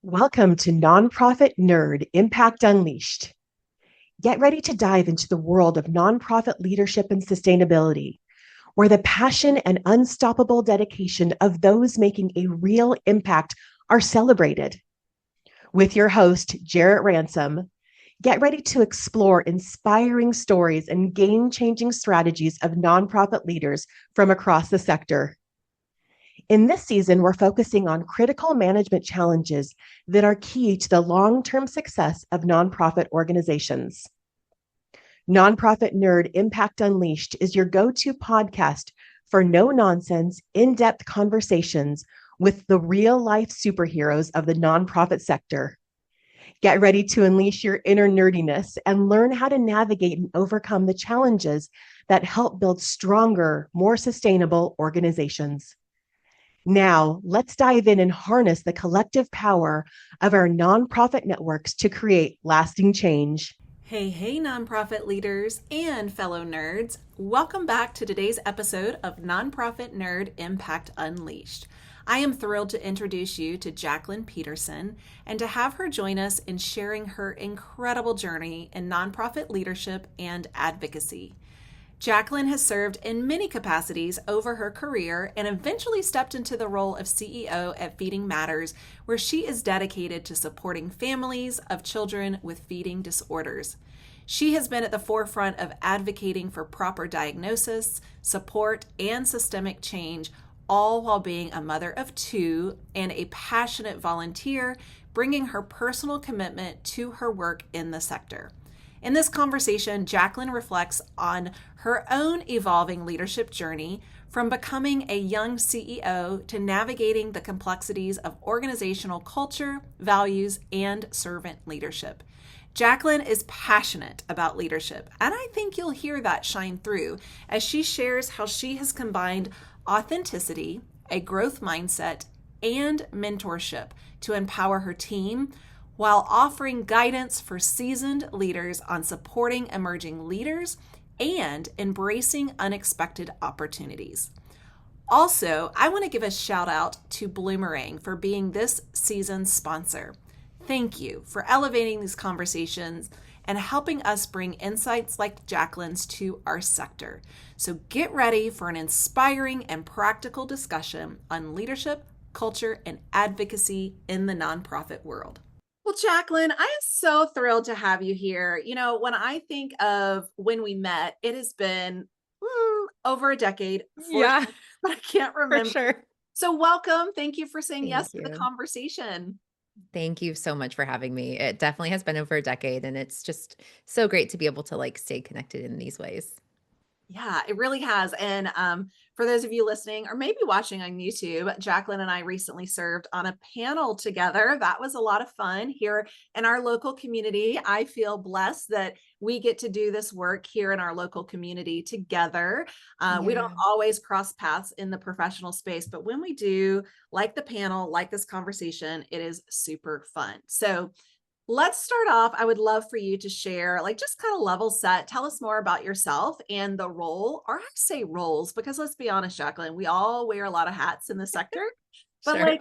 Welcome to Nonprofit Nerd Impact Unleashed. Get ready to dive into the world of nonprofit leadership and sustainability, where the passion and unstoppable dedication of those making a real impact are celebrated. With your host, Jarrett Ransom, get ready to explore inspiring stories and game changing strategies of nonprofit leaders from across the sector. In this season, we're focusing on critical management challenges that are key to the long-term success of nonprofit organizations. Nonprofit Nerd Impact Unleashed is your go-to podcast for no-nonsense, in-depth conversations with the real-life superheroes of the nonprofit sector. Get ready to unleash your inner nerdiness and learn how to navigate and overcome the challenges that help build stronger, more sustainable organizations. Now, let's dive in and harness the collective power of our nonprofit networks to create lasting change. Hey, nonprofit leaders and fellow nerds. Welcome back to today's episode of Nonprofit Nerd Impact Unleashed. I am thrilled to introduce you to Jaclyn Pederson and to have her join us in sharing her incredible journey in nonprofit leadership and advocacy. Jaclyn has served in many capacities over her career and eventually stepped into the role of CEO at Feeding Matters, where she is dedicated to supporting families of children with feeding disorders. She has been at the forefront of advocating for proper diagnosis, support, and systemic change, all while being a mother of two and a passionate volunteer, bringing her personal commitment to her work in the sector. In this conversation, Jaclyn reflects on her own evolving leadership journey from becoming a young CEO to navigating the complexities of organizational culture, values, and servant leadership. Jaclyn is passionate about leadership, and I think you'll hear that shine through as she shares how she has combined authenticity, a growth mindset, and mentorship to empower her team, while offering guidance for seasoned leaders on supporting emerging leaders and embracing unexpected opportunities. Also, I want to give a shout out to Bloomerang for being this season's sponsor. Thank you for elevating these conversations and helping us bring insights like Jaclyn's to our sector. So get ready for an inspiring and practical discussion on leadership, culture, and advocacy in the nonprofit world. Well, Jaclyn, I am so thrilled to have you here. You know, when I think of when we met, it has been over a decade, Yeah, but I can't for remember. sure. So welcome. Thank you for saying yes Thank to the you. conversation. Thank you so much for having me. It definitely has been over a decade, and it's just so great to be able to stay connected in these ways. Yeah, it really has. And for those of you listening or maybe watching on YouTube, Jaclyn and I recently served on a panel together. That was a lot of fun here in our local community. I feel blessed that we get to do this work here in our local community together. We don't Yeah. always cross paths in the professional space, but when we do, like the panel, like this conversation, it is super fun. So let's start off. I would love for you to share, just kind of level set. Tell us more about yourself and the role, or I say roles, because let's be honest, Jaclyn, we all wear a lot of hats in the sector. But Sure.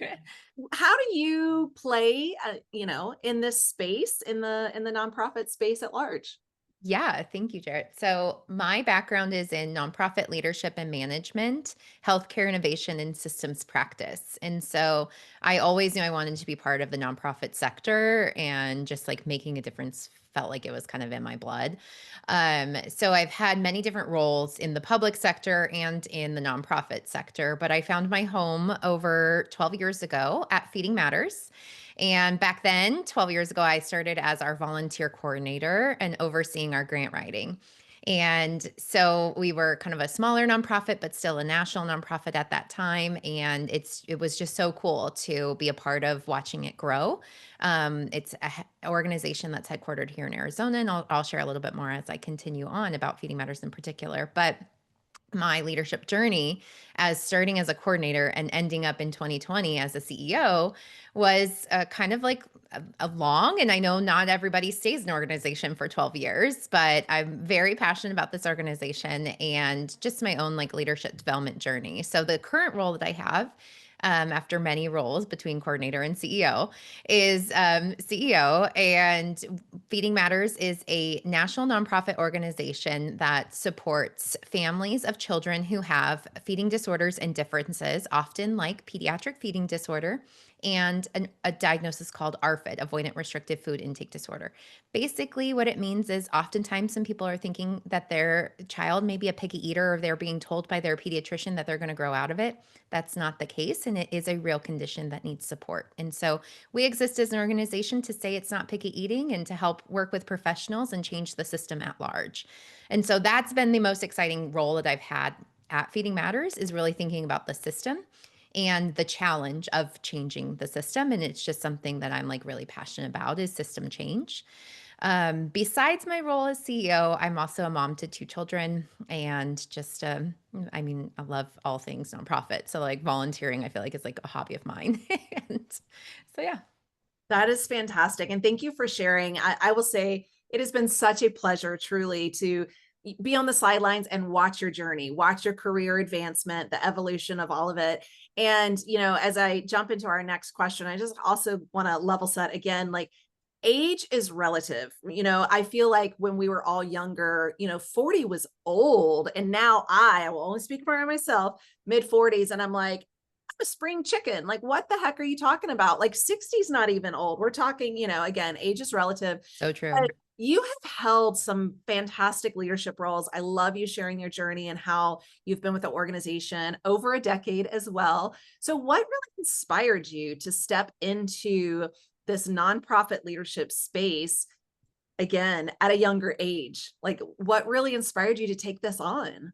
how do you play, in this space, in the nonprofit space at large? Yeah, thank you, Jarrett. So, my background is in nonprofit leadership and management, healthcare innovation, and systems practice. And so, I always knew I wanted to be part of the nonprofit sector, and just making a difference felt like it was kind of in my blood. So, I've had many different roles in the public sector and in the nonprofit sector, but I found my home over 12 years ago at Feeding Matters. And back then, 12 years ago, I started as our volunteer coordinator and overseeing our grant writing. And so we were kind of a smaller nonprofit, but still a national nonprofit at that time. And it was just so cool to be a part of watching it grow. It's an organization that's headquartered here in Arizona, and I'll share a little bit more as I continue on about Feeding Matters in particular. But my leadership journey as starting as a coordinator and ending up in 2020 as a CEO was kind of a long, and I know not everybody stays in an organization for 12 years, but I'm very passionate about this organization and just my own leadership development journey. So the current role that I have after many roles between coordinator and CEO, is CEO. And Feeding Matters is a national nonprofit organization that supports families of children who have feeding disorders and differences, often like pediatric feeding disorder and a diagnosis called ARFID, avoidant restrictive food intake disorder. Basically, what it means is oftentimes some people are thinking that their child may be a picky eater, or they're being told by their pediatrician that they're going to grow out of it. That's not the case, and it is a real condition that needs support. And so we exist as an organization to say it's not picky eating and to help work with professionals and change the system at large. And so that's been the most exciting role that I've had at Feeding Matters, is really thinking about the system and the challenge of changing the system. And it's just something that I'm like really passionate about, is system change. Besides my role as CEO, I'm also a mom to 2 children, and just, I mean, I love all things nonprofit. So like volunteering, I feel like is like a hobby of mine. And so, yeah. That is fantastic. And thank you for sharing. I will say it has been such a pleasure, truly, to be on the sidelines and watch your journey, watch your career advancement, the evolution of all of it. And, as I jump into our next question, I just also want to level set again, like, age is relative. I feel like when we were all younger, 40 was old. And now I will only speak for myself, mid 40s. And I'm like, a spring chicken. Like, what the heck are you talking about? Like 60 is not even old. We're talking, again, age is relative. So true. But you have held some fantastic leadership roles. I love you sharing your journey and how you've been with the organization over a decade as well. So what really inspired you to step into this nonprofit leadership space again at a younger age? Like, what really inspired you to take this on?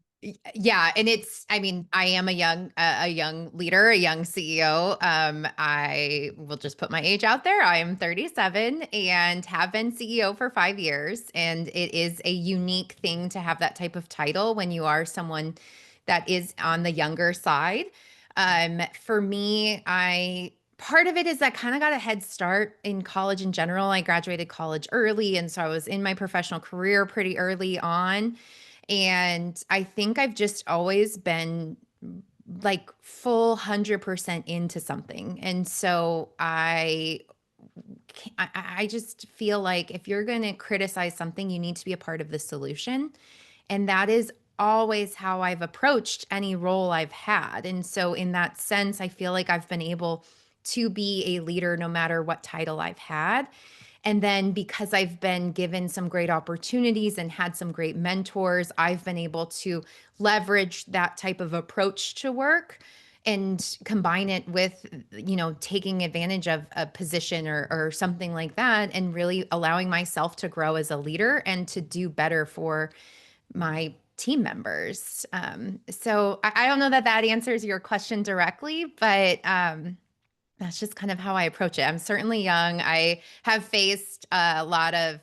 Yeah, and I mean, I am a young leader, a young CEO. I will just put my age out there. I am 37 and have been CEO for 5 years, and it is a unique thing to have that type of title when you are someone that is on the younger side. For me, I part of it is I kind of got a head start in college in general. I graduated college early, and so I was in my professional career pretty early on. And I think I've just always been like full 100% into something. And so I just feel like if you're going to criticize something, you need to be a part of the solution. And that is always how I've approached any role I've had. And so in that sense, I feel like I've been able to be a leader no matter what title I've had. And then because I've been given some great opportunities and had some great mentors, I've been able to leverage that type of approach to work and combine it with, taking advantage of a position or something like that, and really allowing myself to grow as a leader and to do better for my team members. So I don't know that answers your question directly, but that's just kind of how I approach it. I'm certainly young. I have faced a lot of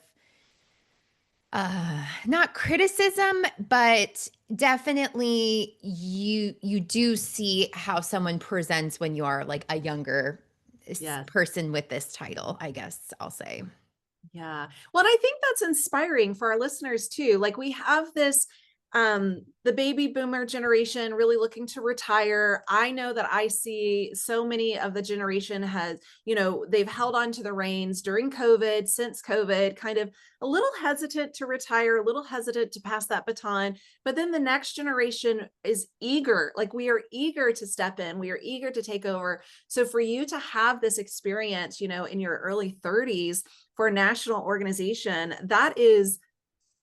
not criticism, but definitely you do see how someone presents when you are like a younger Yes. person with this title, I guess I'll say. Yeah. Well, and I think that's inspiring for our listeners too. Like, we have this the baby boomer generation really looking to retire. I know that I see so many of the generation has, they've held on to the reins during COVID, since COVID, kind of a little hesitant to retire, a little hesitant to pass that baton. But then the next generation is eager, like we are eager to step in, we are eager to take over. So for you to have this experience, in your early 30s for a national organization, that is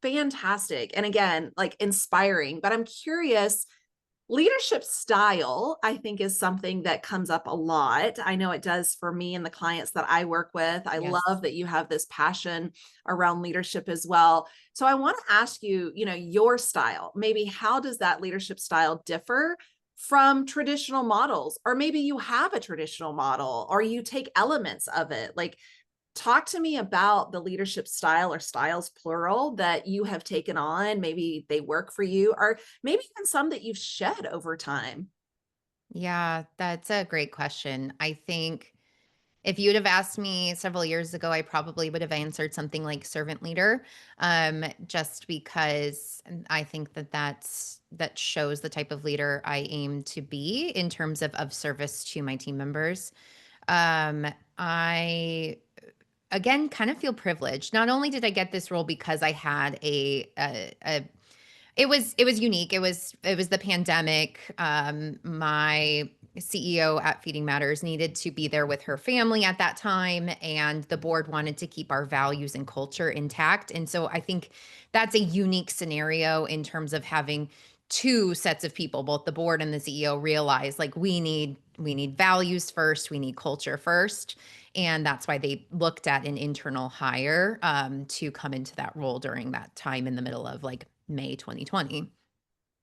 fantastic. And again, like, inspiring. But I'm curious, leadership style, I think, is something that comes up a lot. I know it does for me and the clients that I work with. I Yes. love that you have this passion around leadership as well. So I want to ask you, your style, maybe how does that leadership style differ from traditional models? Or maybe you have a traditional model or you take elements of it. Like, talk to me about the leadership style, or styles plural, that you have taken on. Maybe they work for you, or maybe even some that you've shed over time. Yeah, that's a great question. I think If you'd have asked me several years ago, I probably would have answered something like servant leader, just because I think that shows the type of leader I aim to be in terms of service to my team members. I again kind of feel privileged. Not only did I get this role because I had a it was unique. It was the pandemic. My CEO at Feeding Matters needed to be there with her family at that time, and the board wanted to keep our values and culture intact. And so I think that's a unique scenario in terms of having two sets of people, both the board and the CEO, realize like we need values first, we need culture first. And that's why they looked at an internal hire to come into that role during that time in the middle of like May 2020.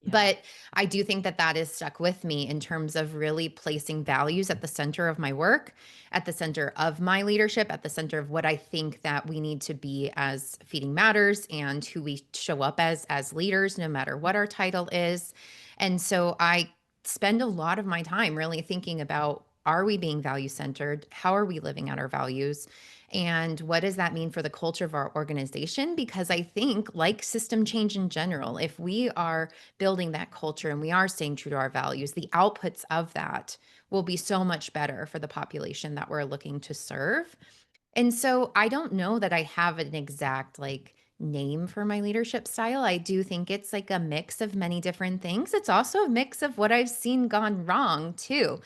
Yeah. But I do think that is stuck with me in terms of really placing values at the center of my work, at the center of my leadership, at the center of what I think that we need to be as Feeding Matters and who we show up as leaders, no matter what our title is. And so I spend a lot of my time really thinking about, are we being value centered? How are we living out our values? And what does that mean for the culture of our organization? Because I think, like system change in general, if we are building that culture and we are staying true to our values, the outputs of that will be so much better for the population that we're looking to serve. And so I don't know that I have an exact like name for my leadership style. I do think it's like a mix of many different things. It's also a mix of what I've seen gone wrong too.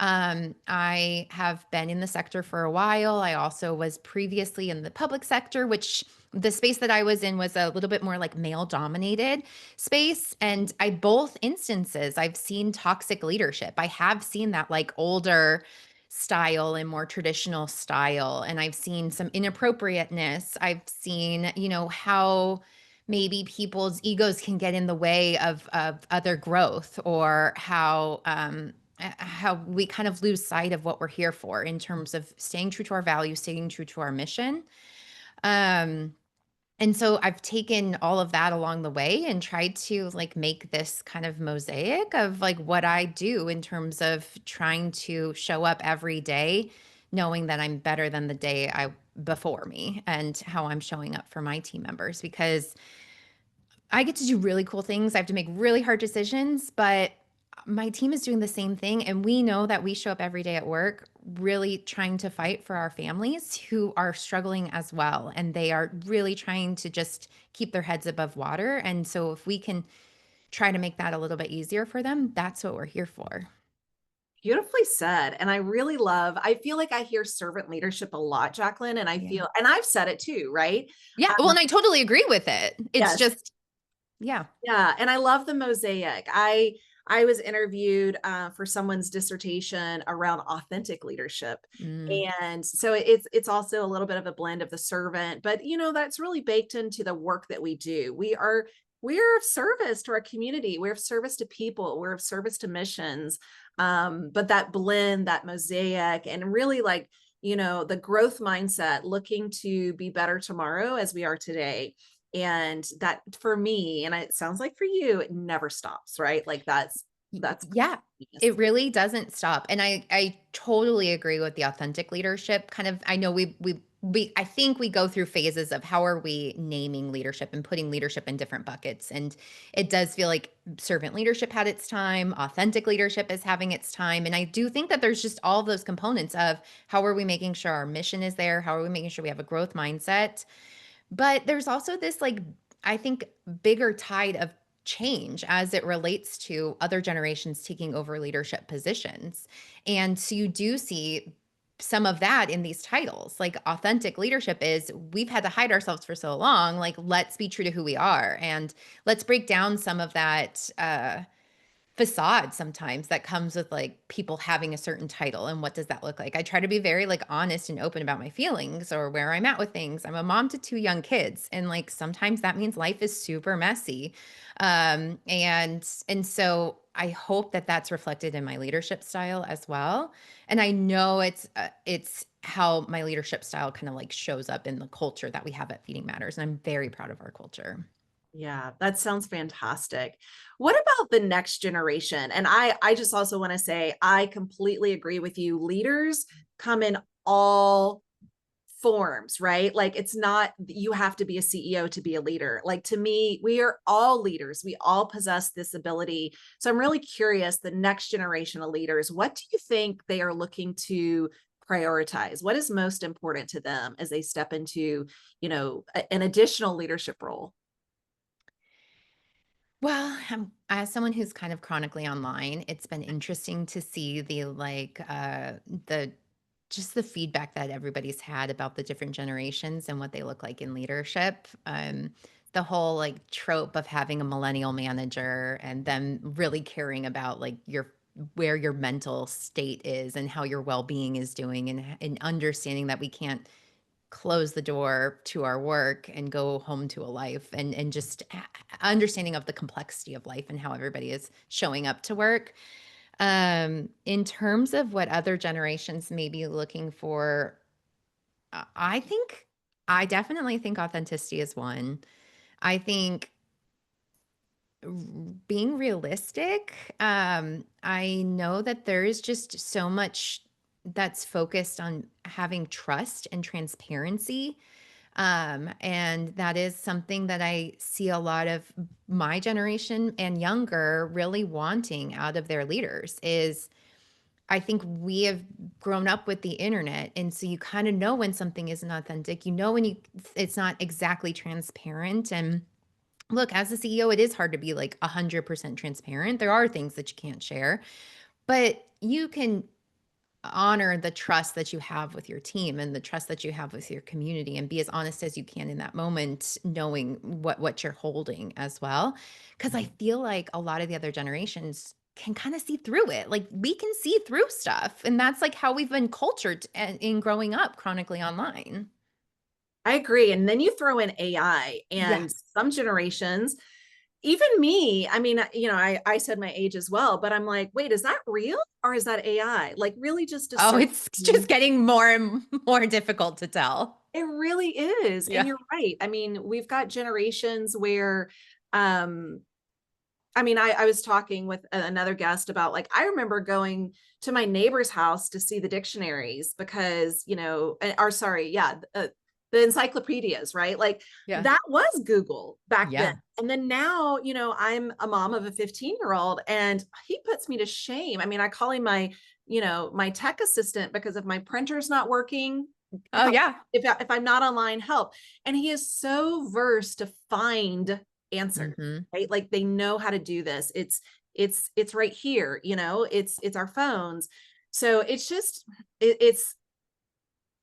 I have been in the sector for a while. I also was previously in the public sector, which the space that I was in was a little bit more like male dominated space. And both instances, I've seen toxic leadership. I have seen that like older style and more traditional style. And I've seen some inappropriateness. I've seen, how maybe people's egos can get in the way of other growth, or how we kind of lose sight of what we're here for in terms of staying true to our values, staying true to our mission. Um, and so I've taken all of that along the way and tried to like make this kind of mosaic of like what I do in terms of trying to show up every day, knowing that I'm better than the day I before me, and how I'm showing up for my team members, because I get to do really cool things. I have to make really hard decisions, but my team is doing the same thing. And we know that we show up every day at work really trying to fight for our families who are struggling as well. And they are really trying to just keep their heads above water. And so if we can try to make that a little bit easier for them, that's what we're here for. Beautifully said. And I feel like I hear servant leadership a lot, Jaclyn, and Yeah. and I've said it too, right? Yeah. Well, and I totally agree with it. It's Yes. just, yeah. Yeah, and I love the mosaic. I was interviewed for someone's dissertation around authentic leadership, Mm. and so it's also a little bit of a blend of the servant, but that's really baked into the work that we do. We're of service to our community. We're of service to people. We're of service to missions. But that blend, that mosaic, and really like the growth mindset, looking to be better tomorrow as we are today. And that for me, and it sounds like for you, it never stops, right? Like that's Yeah, it really doesn't stop. And I totally agree with the authentic leadership. Kind of, I know I think we go through phases of how are we naming leadership and putting leadership in different buckets. And it does feel like servant leadership had its time, authentic leadership is having its time. And I do think that there's just all of those components of how are we making sure our mission is there? How are we making sure we have a growth mindset? But there's also this like, I think, bigger tide of change as it relates to other generations taking over leadership positions. And so you do see some of that in these titles. Like authentic leadership is we've had to hide ourselves for so long. Like, let's be true to who we are, and let's break down some of that facade sometimes that comes with like people having a certain title, and what does that look like. I try to be very like honest and open about my feelings or where I'm at with things. I'm a mom to two young kids, and like sometimes that means life is super messy. And so I hope that that's reflected in my leadership style as well. And I know it's how my leadership style kind of like shows up in the culture that we have at Feeding Matters, and I'm very proud of our culture. Yeah, that sounds fantastic. What about the next generation? And I just also want to say I completely agree with you. Leaders come in all forms, right? Like it's not, you have to be a CEO to be a leader. Like to me, we are all leaders. We all possess this ability. So I'm really curious, the next generation of leaders, what do you think they are looking to prioritize? What is most important to them as they step into, an additional leadership role? Well, as someone who's kind of chronically online, it's been interesting to see the just the feedback that everybody's had about the different generations and what they look like in leadership. The whole like trope of having a millennial manager and them really caring about like where your mental state is and how your well-being is doing, and understanding that we can't close the door to our work and go home to a life, and just understanding of the complexity of life and how everybody is showing up to work. In terms of what other generations may be looking for, I think I definitely think authenticity is one. I think being realistic, I know that there is just so much that's focused on having trust and transparency. And that is something that I see a lot of my generation and younger really wanting out of their leaders. Is I think we have grown up with the internet, and so you kind of know when something isn't authentic. You know when it's not exactly transparent. And look, as a CEO, it is hard to be like 100% transparent. There are things that you can't share, but you can honor the trust that you have with your team and the trust that you have with your community, and be as honest as you can in that moment, knowing what you're holding as well. Because I feel like a lot of the other generations can kind of see through it. Like we can see through stuff, and that's like how we've been cultured in growing up chronically online. I agree. And then you throw in AI, Yeah. and some generations, even me, I mean, I said my age as well, but I'm like, wait, is that real or is that AI? Like really just Oh, discern. it's just getting more and more difficult to tell. It really is. And Yeah. you're right. I mean, we've got generations where, um, I mean, I was talking with another guest about, like, I remember going to my neighbor's house to see the dictionaries because, or sorry, yeah, the encyclopedias, right? Like Yeah. that was Google back then. Yeah. And then now, I'm a mom of a 15-year-old, and he puts me to shame. I mean, I call him my tech assistant, because if my printer's not working, Oh, help. yeah. If I'm not online, help. And he is so versed to find answers, Hmm. right? Like they know how to do this. It's right here, it's our phones. So it's just it's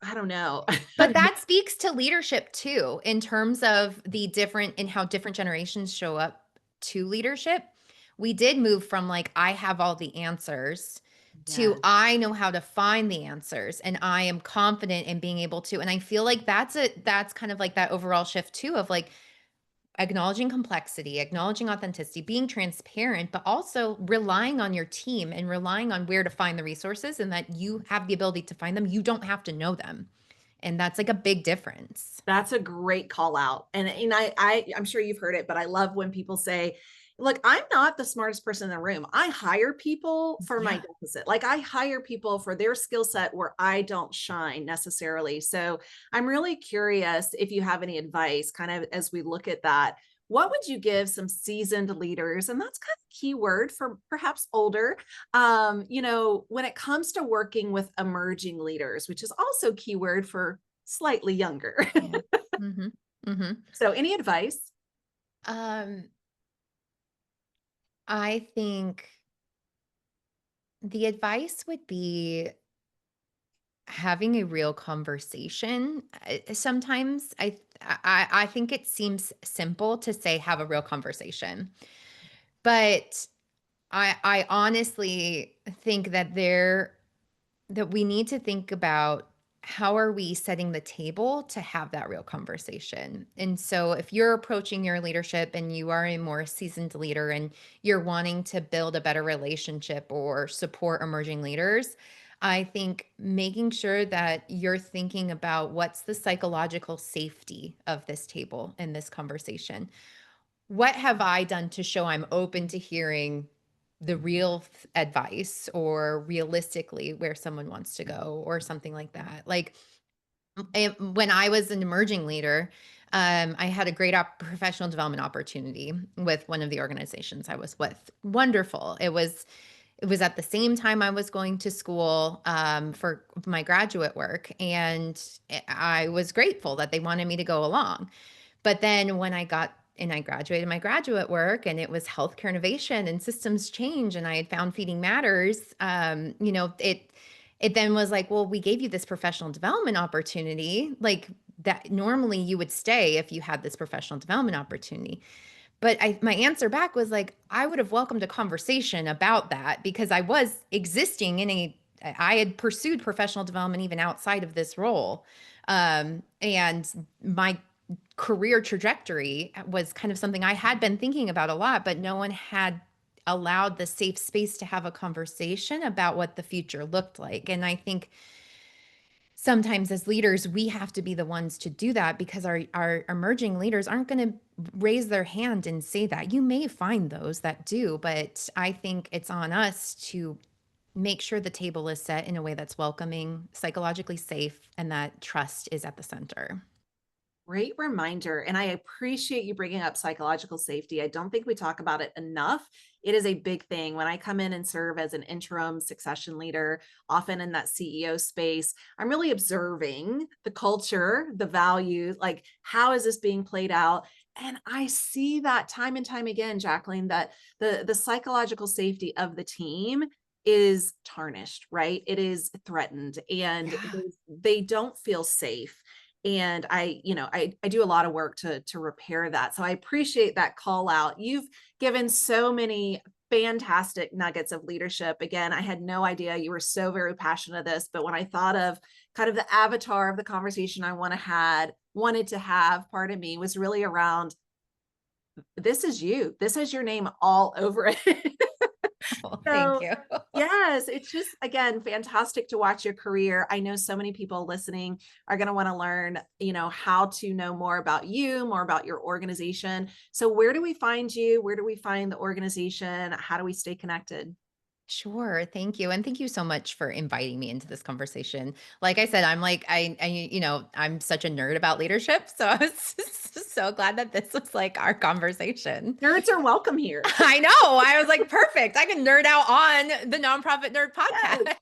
I don't know. But that speaks to leadership too, in terms of the different and how different generations show up to leadership. We did move from like, I have all the answers Yeah, to I know how to find the answers and I am confident in being able to. And I feel like that's kind of like that overall shift too, of like acknowledging complexity, acknowledging authenticity, being transparent, but also relying on your team and relying on where to find the resources, and that you have the ability to find them. You don't have to know them. And that's like a big difference. that's a great call out. And I'm sure you've heard it, but I love when people say, look, I'm not the smartest person in the room. I hire people for my Yeah. deficit. Like I hire people for their skill set where I don't shine necessarily. So I'm really curious if you have any advice kind of as we look at that. What would you give some seasoned leaders? And that's kind of a key word for perhaps older, when it comes to working with emerging leaders, which is also keyword for slightly younger. Yeah. Mhm. Mhm. So any advice? Um, I think the advice would be having a real conversation. Sometimes I think it seems simple to say have a real conversation, but I honestly think that we need to think about how are we setting the table to have that real conversation. And so if you're approaching your leadership and you are a more seasoned leader and you're wanting to build a better relationship or support emerging leaders, I think making sure that you're thinking about what's the psychological safety of this table in this conversation. What have I done to show I'm open to hearing the real advice or realistically where someone wants to go or something like that. Like when I was an emerging leader, I had a great professional development opportunity with one of the organizations I was with. Wonderful. It was at the same time I was going to school for my graduate work, and I was grateful that they wanted me to go along. But then when I graduated my graduate work, and it was healthcare innovation and systems change, and I had found Feeding Matters, it then was like, well, we gave you this professional development opportunity, like that normally you would stay if you had this professional development opportunity. But my answer back was like, I would have welcomed a conversation about that, because I was existing I had pursued professional development even outside of this role. And my career trajectory was kind of something I had been thinking about a lot, but no one had allowed the safe space to have a conversation about what the future looked like. And I think sometimes as leaders, we have to be the ones to do that, because our emerging leaders aren't going to raise their hand and say that. You may find those that do, but I think it's on us to make sure the table is set in a way that's welcoming, psychologically safe, and that trust is at the center. Great reminder. And I appreciate you bringing up psychological safety. I don't think we talk about it enough. It is a big thing. When I come in and serve as an interim succession leader, often in that CEO space, I'm really observing the culture, the values, like how is this being played out? And I see that time and time again, Jaclyn, that the psychological safety of the team is tarnished, right? It is threatened, and Yeah. they don't feel safe. And I do a lot of work to repair that. So I appreciate that call out. You've given so many fantastic nuggets of leadership. Again, I had no idea you were so very passionate of this, but when I thought of kind of the avatar of the conversation I wanted to have, part of me was really around, this is you. This has your name all over it. Oh, thank So you. yes, it's just, again, fantastic to watch your career. I know so many people listening are going to want to learn, how to know more about you, more about your organization. So where do we find you? Where do we find the organization? How do we stay connected? Sure. Thank you. And thank you so much for inviting me into this conversation. Like I said, I'm such a nerd about leadership. So I was so glad that this was like our conversation. Nerds are welcome here. I know. I was like, perfect. I can nerd out on the Nonprofit Nerd Yes.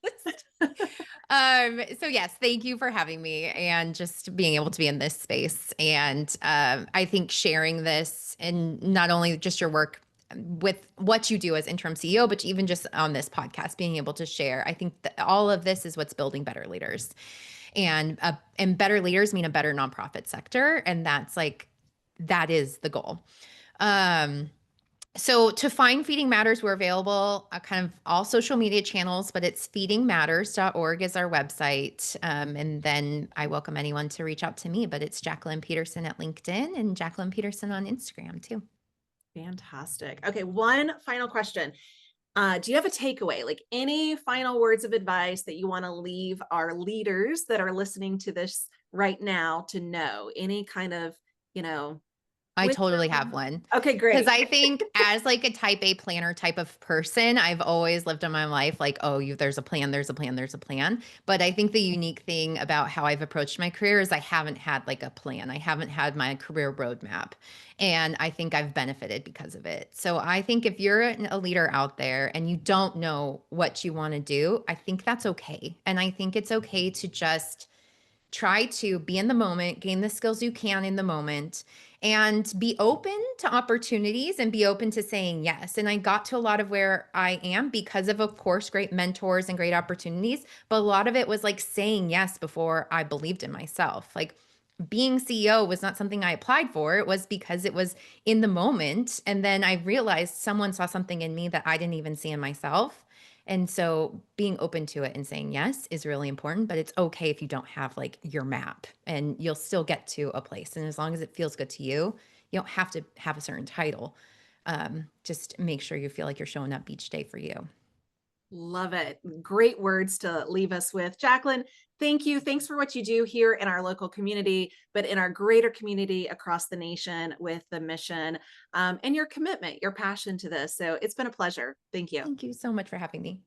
podcast. So yes, thank you for having me and just being able to be in this space. And I think sharing this, and not only just your work with what you do as interim CEO, but even just on this podcast, being able to share, I think that all of this is what's building better leaders, and better leaders mean a better nonprofit sector. And that is the goal. So to find Feeding Matters, we're available kind of all social media channels, but it's feedingmatters.org is our website. And then I welcome anyone to reach out to me, but it's Jaclyn Pederson at LinkedIn and Jaclyn Pederson on Instagram too. Fantastic. Okay, one final question. Do you have a takeaway, like any final words of advice that you want to leave our leaders that are listening to this right now to know? Any kind of, I totally have wisdom? one. Okay, Because great. I think as like a type A planner type of person, I've always lived in my life like, oh, there's a plan, there's a plan, there's a plan. But I think the unique thing about how I've approached my career is I haven't had like a plan. I haven't had my career roadmap. And I think I've benefited because of it. So I think if you're a leader out there and you don't know what you want to do, I think that's okay. And I think it's okay to just try to be in the moment, gain the skills you can in the moment, and be open to opportunities and be open to saying yes. And I got to a lot of where I am because of course, great mentors and great opportunities. But a lot of it was like saying yes before I believed in myself. Like being CEO was not something I applied for. It was because it was in the moment. And then I realized someone saw something in me that I didn't even see in myself. And so being open to it and saying yes is really important, but it's okay if you don't have like your map, and you'll still get to a place. And as long as it feels good to you, you don't have to have a certain title. Just make sure you feel like you're showing up each day for you. Love it. Great words to leave us with. Jaclyn, thank you. Thanks for what you do here in our local community, but in our greater community across the nation with the mission and your commitment, your passion to this. So it's been a pleasure. Thank you. Thank you so much for having me.